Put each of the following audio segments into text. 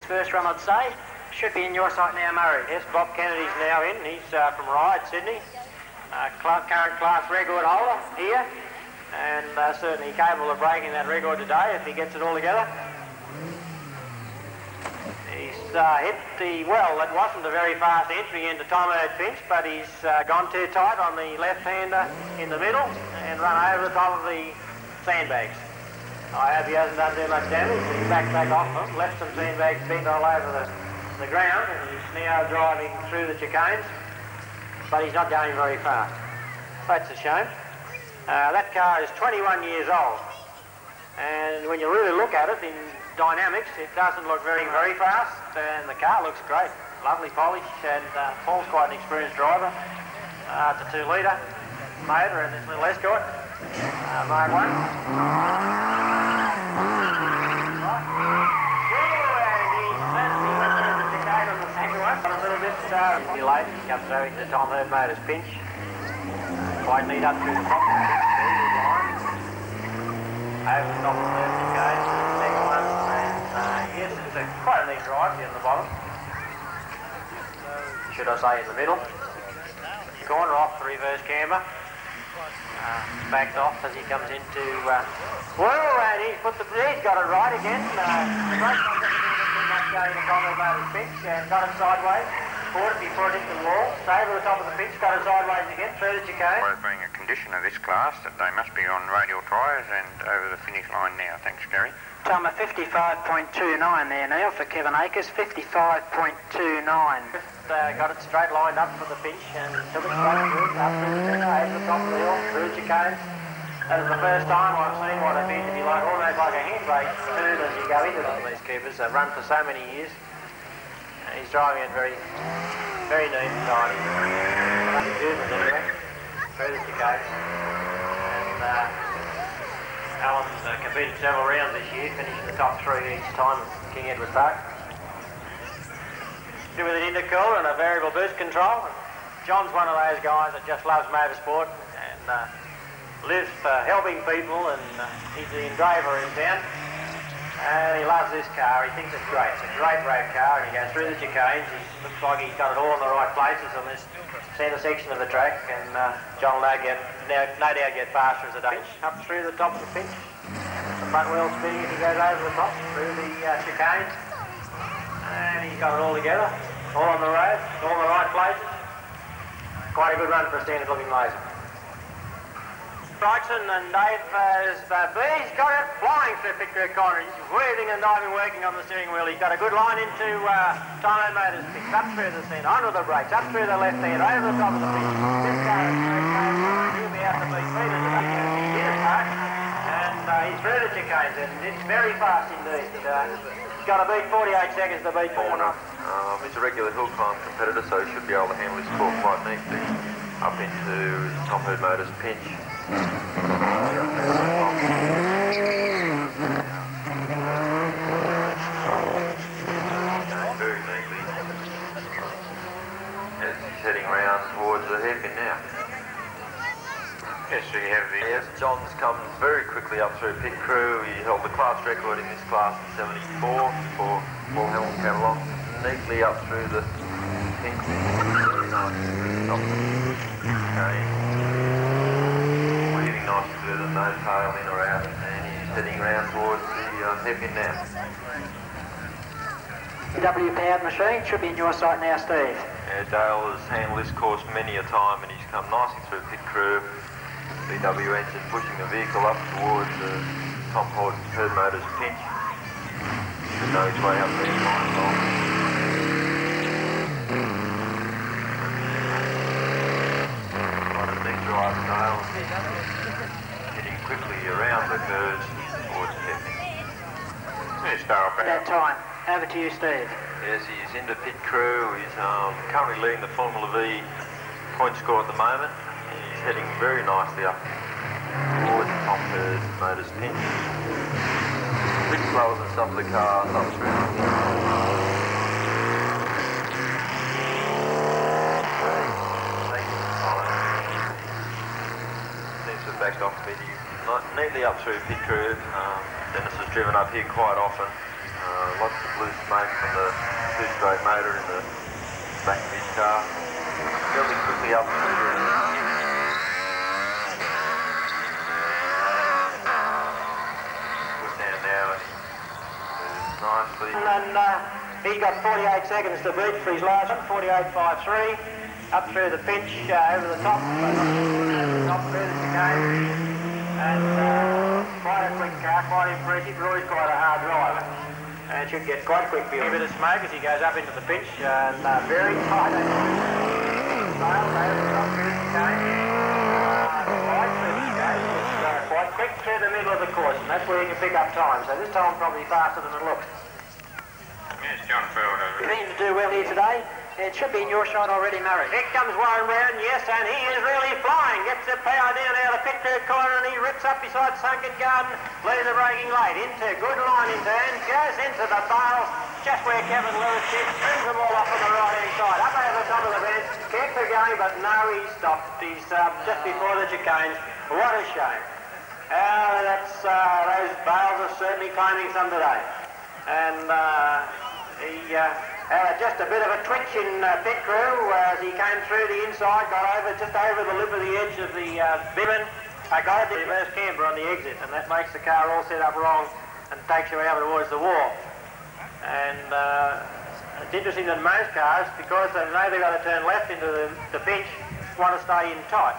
first run, I'd say. Should be in your sight now, Murray. Yes, Bob Kennedy's now in. He's from Ryde, Sydney. Current class record holder here. And certainly capable of breaking that record today if he gets it all together. He's hit the, well, that wasn't a very fast entry into Tom Herd Pinch, but he's gone too tight on the left-hander in the middle and run over the top of the sandbags. I hope he hasn't done too much damage. He's back off them, left some sandbags bent all over the ground, and he's now driving through the chicanes, but he's not going very fast. That's a shame. That car is 21 years old, and when you really look at it in dynamics, it doesn't look very fast, and the car looks great. Lovely polish, and Paul's quite an experienced driver. It's a 2-litre motor in this little Escort, Mark 1. A little bit delayed. He comes over to Tom Herd Motors Pinch. Quite neat up through the top. Over the top of the third chicane. Second one. And yes, it's quite a neat drive here in the bottom. Should I say in the middle. Corner off the reverse camber. Backed off as he comes into. Well, and he's got it right again. Going to Tom Herd Motors Pinch and got it sideways. Caught it before it hit the wall. Over the top of the pinch, got it sideways again, through the chicane. Well, being a condition of this class that they must be on radial tyres and over the finish line now. Thanks, Gary. Time of 55.29 there now for Kevin Akers, 55.29. Got it straight lined up for the pinch and took it straight through, up through the centre, over the top of the hill, through the chicane. That is the first time I've seen what appears to be like almost like a handbrake turn as you go into them. These Coopers have run for so many years. He's driving it very neat and tidy. Anyway, through the chicane. And Alan's competed several rounds this year, finishing the top 3 each time at King Edward Park. With an intercooler and a variable boost control. John's one of those guys that just loves motorsport and lives for helping people, and he's the engraver in town. And he loves this car. He thinks it's great. It's a great road car, and he goes through the chicanes. He looks like he's got it all in the right places on this centre section of the track, and John will no doubt get faster as a day. Up through the top of the pinch. The front wheel spinning as he goes over the top, through the chicanes. And he's got it all together, all on the road, all in the right places. Quite a good run for a standard looking laser. Brightson and Dave has he's got it flying through Pit Crew Corner. He's weaving and diving, working on the steering wheel. He's got a good line into Tom Herd Motors Pinch, up through the centre, onto the brakes, up through the left hand, over the top of the pinch. This car is great. He'll be out to beat meters of he is hard, and he's through the chicanes, and it's very fast indeed. He's got to beat 48 seconds to beat Pyne. He's a regular hill climb competitor, so he should be able to handle his score quite neatly up into Tom Herd Motors Pinch. Very neatly. As he's heading round towards the hairpin now. Yes, so you have the... Yes, John's come very quickly up through Pit Crew. He held the class record in this class in 74 before Paul Hamilton came along. Neatly up through the pinch. Very nice. Okay. Weaving nice through the nose tail in or out, and he's heading round towards the hairpin now. W powered machine should be in your sight now, Steve. Yeah, Dale has handled this course many a time, and he's come nicely through Pit Crew. VW engine pushing the vehicle up towards the Tom Herd Motors Pinch. Should know his way up there fine along. Quite a neat drive, Dale. Heading quickly around the curves towards the hairpin. Yes, Dale. That time. Over to you, Steve. Yes, he's into Pit Crew. He's currently leading the Formula V point score at the moment. He's heading very nicely up towards Tom Herd Motors Pinch. A bit slower than some of the cars up through the pinch. Seems to have backed off neatly up through Pit Crew. Dennis has driven up here quite often. Lots of blue smoke from the two-stroke motor in the back of his car. Fairly quickly up through down now and nicely. And he's got 48 seconds to beat for his last one, 48.53. Up through the pitch, over the top, top through the chicane. And quite a quick car, quite impressive. Roy's quite a hard driver. And should get quite quick view. A bit of smoke as he goes up into the pitch, and very tight. Sails over the top through the chicane. Right through the chicane. It's quite quick through the middle of the course, and that's where you can pick up time. So this time probably faster than it looks. Yes, John Field. You mean to do well here today? It should be in your shot already, Murray. Here comes Warren Brown, yes, and he is really flying. Gets the power down out of the pit crew corner, and he rips up beside Sunken Garden. Leaves the braking late into good line in turn, goes into the bales, just where Kevin Lewis sits, brings them all off on the right-hand side. Up over the top of the fence, kept her going, but no, he stopped. He's just before the chicanes. What a shame. Those bales are certainly claiming some today. And he had just a bit of a twitch in pit crew as he came through the inside, got over just over the lip of the edge of the bibbin. Got a reverse camber on the exit, and that makes the car all set up wrong and takes you out towards the wall. And it's interesting that most cars, because they know they've got to turn left into the pinch, want to stay in tight.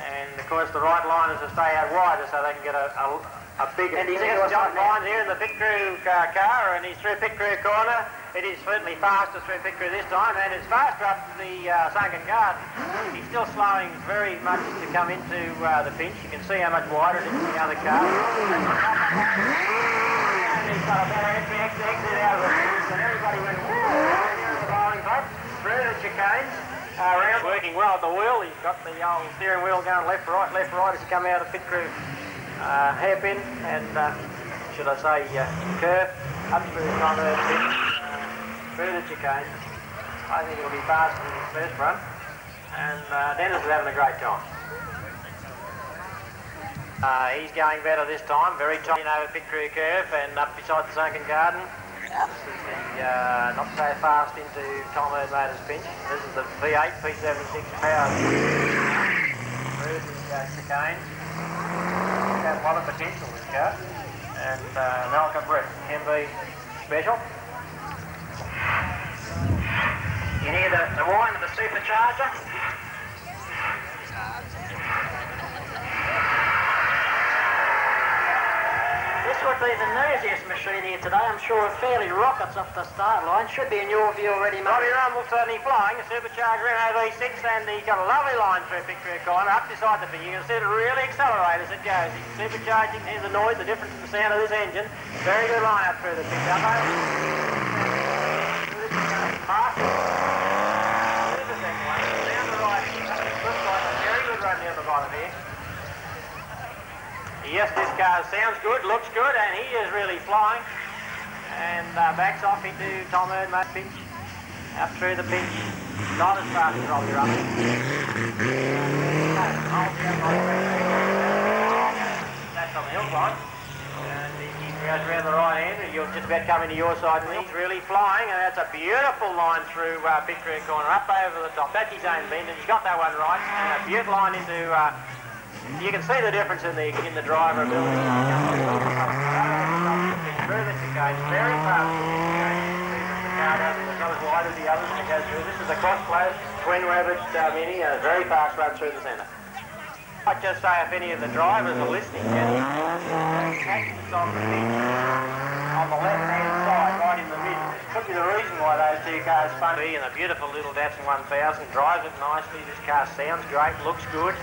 And of course the right line is to stay out wider so they can get a big... And he's John Pyne here in the pit crew car, and he's through pit crew corner. It is certainly faster through pit crew this time, and it's faster up the Sunken Garden. He's still slowing very much to come into the pinch. You can see how much wider it is than the other car. And he's got a better exit out of the pinch, and everybody went the bowling pot through the chicanes. Around, working well at the wheel. He's got the old steering wheel going left, right as he come out of pit crew hairpin, and should I say curve up through the front of the pitch. Through the chicane. I think it'll be faster than his first run, and Dennis is having a great time. He's going better this time, very tight over pit crew curve and up beside the Sunken Garden. This is the not so fast into Tom Motors pinch. This is the V8 P76 power through the chicane. He's got a lot of potential, this car, and Malcolm Brett, MV special. You hear the whine of the supercharger. This would be the noisiest machine here today. I'm sure it fairly rockets off the start line. Should be in your view already, mate. Robbie Rumble certainly flying, a supercharger NOV6, and he's got a lovely line through pit crew corner, up beside the thing. You can see it really accelerate as it goes. He's supercharging, here's the noise, the difference in the sound of this engine. Very good line up through the pit. Up over. Yes, this car sounds good, looks good, and he is really flying. And backs off into Tom Erdmate pinch, up through the pinch. Not as fast as Robbie Rumble. That's on the hill climb. And he goes around the right hand, and you'll just about come into your side. And he's really flying, and that's a beautiful line through pit crew corner, up over the top. That's his own bend, and he's got that one right. And a beautiful line into... you can see the difference in the driver ability. Through the chicane, very fast. The car is not as wide as the others when it goes through. This is a cross-closed, twin-rabbit Mini, a very fast run through the centre. I'd just say if any of the drivers are listening, catches on the pitch on the left-hand side, right in the middle. Could be the reason why those two cars spun. And a beautiful little Datsun 1000, drives it nicely. This car sounds great, looks good,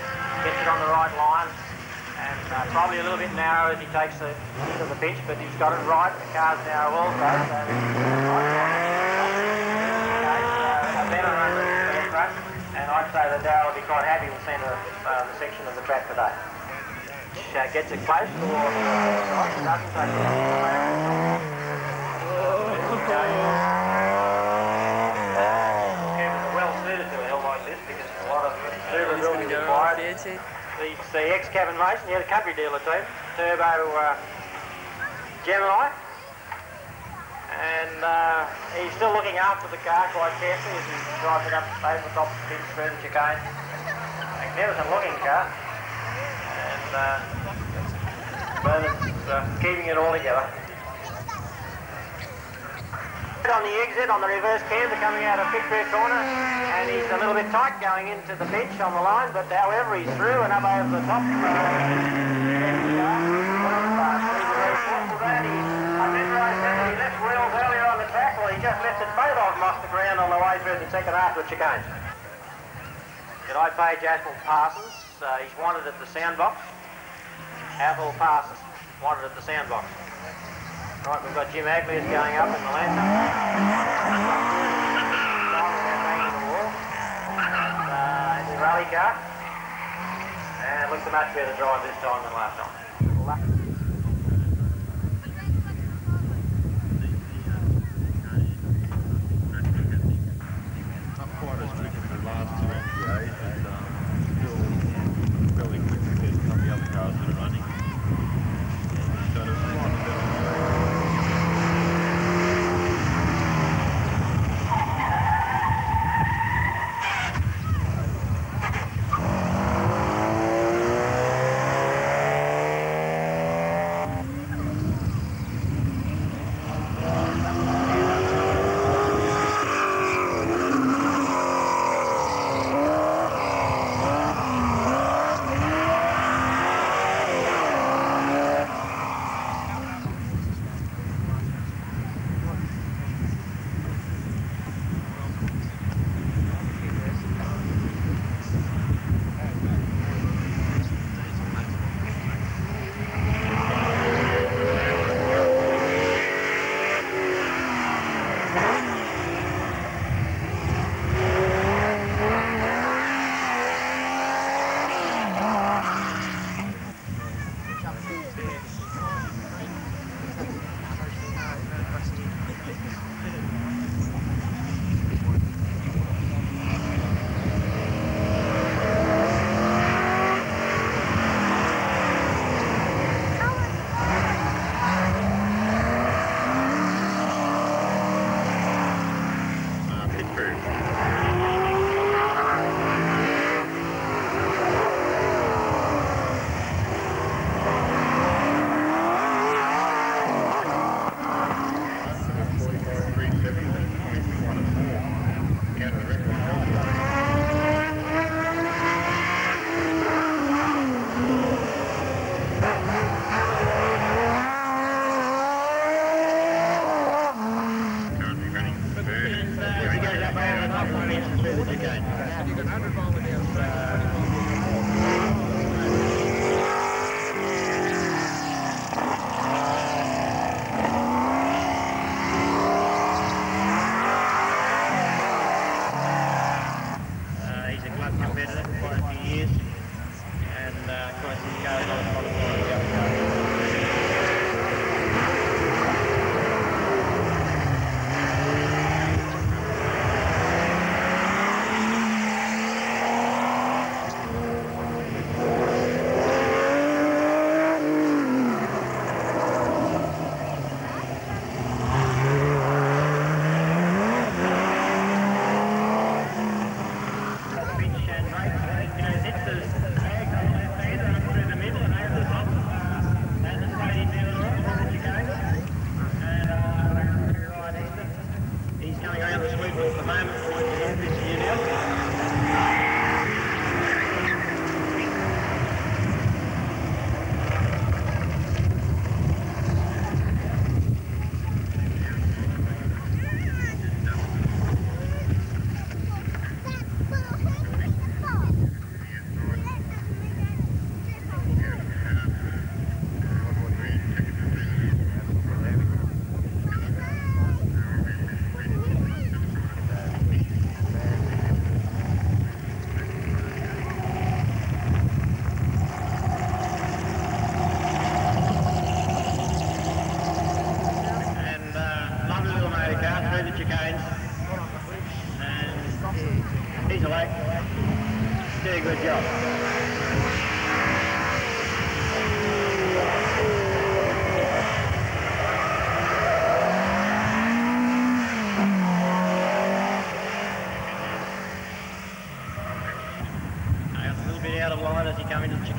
gets it on the right line, and probably a little bit narrow as he takes it into the pitch, but he's got it right. The car's narrow also, so a better run than the first run, and I'd say that Darryl will be quite happy with the centre of the section of the track today. Gets it close, or doesn't take it. Well suited to a hill like this because a lot of maneuverability required. It's the ex-Kevin Mason, he had a country dealer team, Turbo Gemini, And he's still looking after the car quite carefully as he drives it up over the top of the pins through the chicane. Magnificent looking car. And Bernard's keeping it all together. On the exit, on the reverse camber coming out of Victoria corner, and he's a little bit tight going into the bench on the line, but however he's through and up over the top. I memorised that he left wheels earlier on the track, well he just lifted both of them off the ground on the way through the second half of the chicane. G'day Page, Athol Parsons, he's wanted at the soundbox. Athol Parsons, wanted at the soundbox. Right, we've got Jim Aglias going up in the Lancer. The rally car. And looks a much better drive this time than last time. Not quite as quick as the last two MPAs, but still fairly quick compared to some of the other cars that are running. So it's quite a better.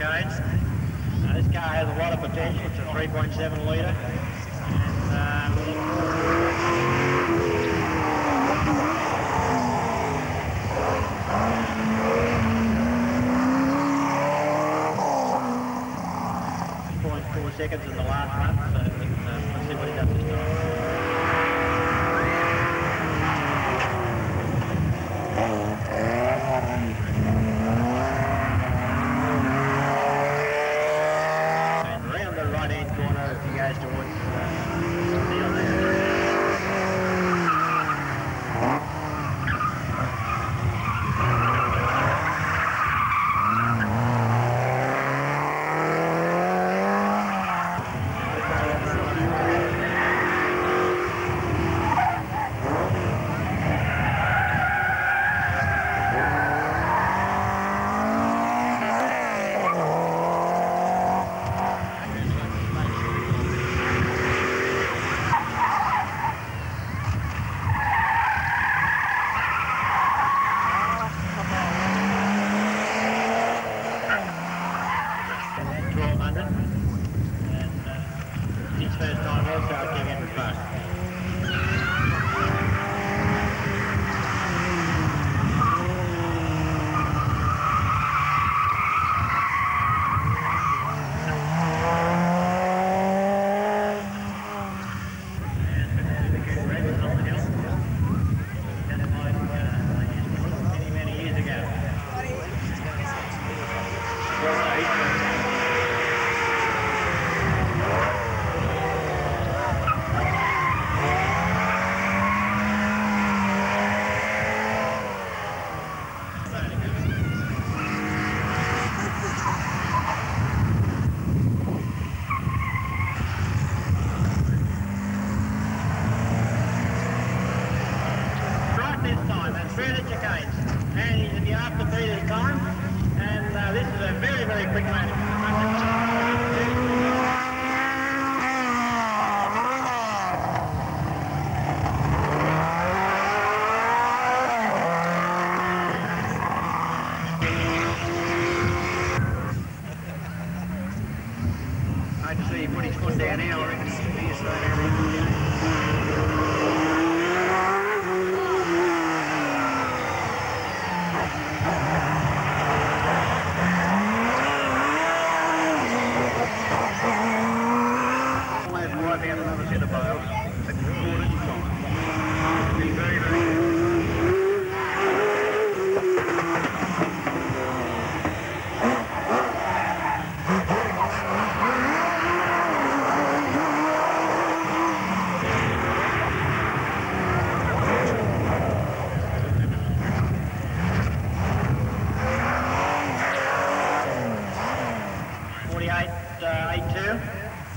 chicanes. This car has a lot of potential. It's a 3.7 litre. And we look forward to 0.4 seconds in the last run, so let's see what he does this time.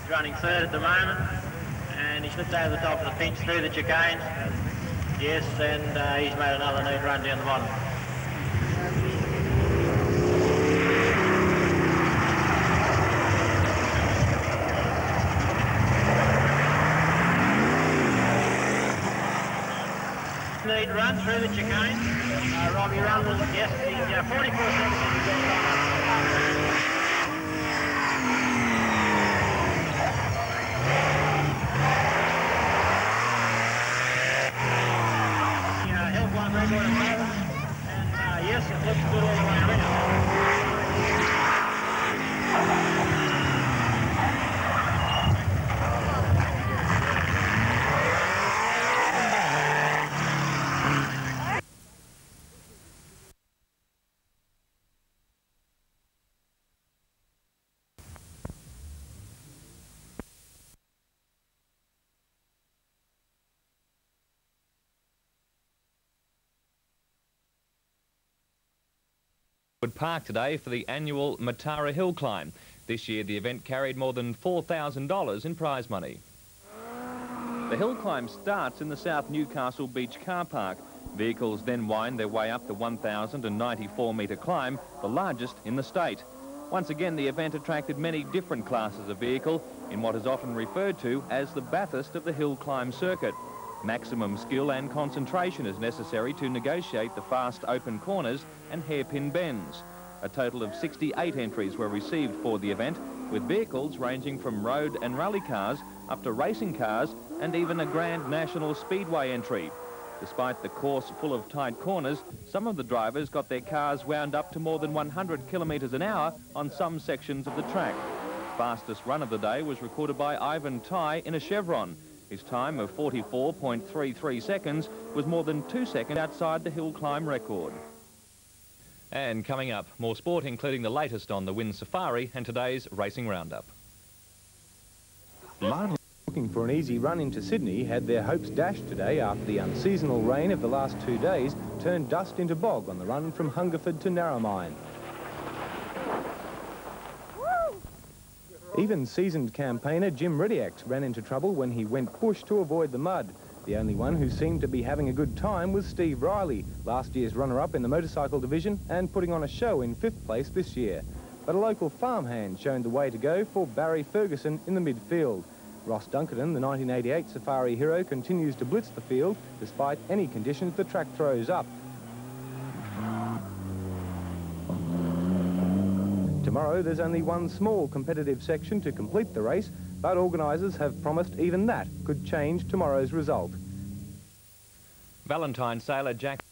Running third at the moment, and he slipped over the top of the pinch through the chicanes. Yes, and he's made another neat run down the bottom. Neat run through the chicanes. Robbie Rumble, yes, the 44 seconds. Hill Climb record at the moment, and yes, it looks good all the way around. Park today for the annual McFadden Hill Climb. This year the event carried more than $4,000 in prize money. The hill climb starts in the South Newcastle Beach car park. Vehicles then wind their way up the 1,094-metre climb, the largest in the state. Once again, the event attracted many different classes of vehicle in what is often referred to as the Bathurst of the hill climb circuit. Maximum skill and concentration is necessary to negotiate the fast open corners and hairpin bends. A total of 68 entries were received for the event, with vehicles ranging from road and rally cars up to racing cars and even a Grand National Speedway entry. Despite the course full of tight corners, some of the drivers got their cars wound up to more than 100 kilometres an hour on some sections of the track. Fastest run of the day was recorded by Ivan Ty in a Chevron. His time of 44.33 seconds was more than 2 seconds outside the hill climb record. And coming up, more sport, including the latest on the Wind Safari and today's racing roundup. Looking for an easy run into Sydney had their hopes dashed today after the unseasonal rain of the last 2 days turned dust into bog on the run from Hungerford to Narromine. Even seasoned campaigner Jim Ridiax ran into trouble when he went bush to avoid the mud. The only one who seemed to be having a good time was Steve Riley, last year's runner-up in the motorcycle division and putting on a show in 5th place this year. But a local farmhand showed the way to go for Barry Ferguson in the midfield. Ross Dunkerton, the 1988 Safari hero, continues to blitz the field despite any conditions the track throws up. Tomorrow there's only one small competitive section to complete the race, but organisers have promised even that could change tomorrow's result. Valentine sailor Jack